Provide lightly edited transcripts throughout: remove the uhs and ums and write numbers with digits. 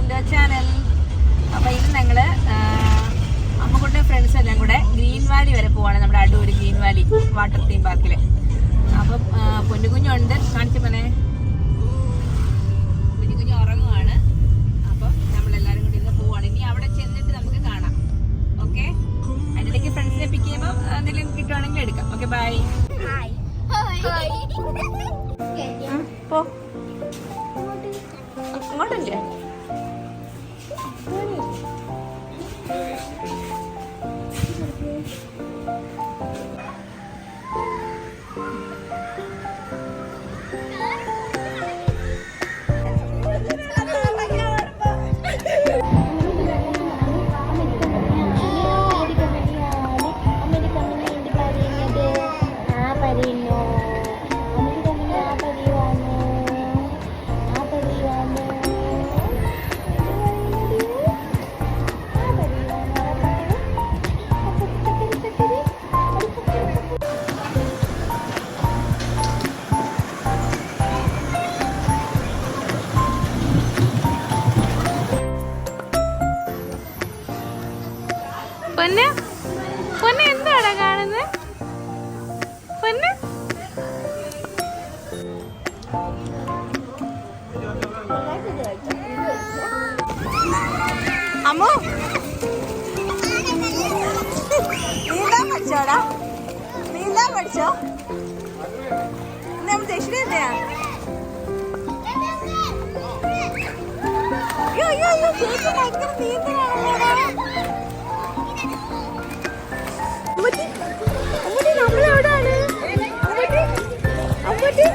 Welcome to channel. അപ്പോൾ ഇന്ന് ഞങ്ങൾ അമ്മക്കുട്ടി ഫ്രണ്ട്സ് എല്ലാം കൂടെ ഗ്രീൻ വാലി വരെ പോവാണ്. നമ്മുടെ Adoor green Valley water theme പാർക്കിൽ. അപ്പം പൊന്നുകുഞ്ഞുണ്ട്, കാണിച്ചു പോണേ. കുഞ്ഞുകുഞ്ഞ് ഉറങ്ങുവാണ്. അപ്പം നമ്മളെല്ലാവരും കൂടി ഇന്ന് പോവാണ്. ഇനി അവിടെ ചെന്നിട്ട് നമുക്ക് കാണാം. ഓക്കെ, അതിനിടയ്ക്ക് ഫ്രണ്ട്സിനെ പിക്ക് ചെയ്യുമ്പോൾ എന്തെങ്കിലും കിട്ടുവാണെങ്കിൽ എടുക്കാം. Okay, bye. പോ, അങ്ങോട്ടല്ലേ? പൊന്ന് പൊന്ന് എന്താടാ കാണുന്നത്? പൊന്ന് അമ്മോ, നീന്താൻ പഠിച്ചോടാ? നീന്താൻ പഠിച്ചോ? നമ്മൾ ദക്ഷിണ ചേച്ചി ഭയങ്കര നീന്തലാണല്ലോടാ. നമ്മളെവിടാണ്? അങ്ങോട്ട്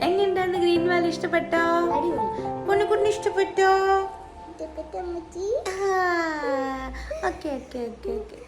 എങ്ങനെയുണ്ടായിരുന്നു ഗ്രീൻ വാലി? ഇഷ്ടപ്പെട്ടോ? പൊന്നുകുട്ടിന് ഇഷ്ടപ്പെട്ടോ? Okay okay okay okay.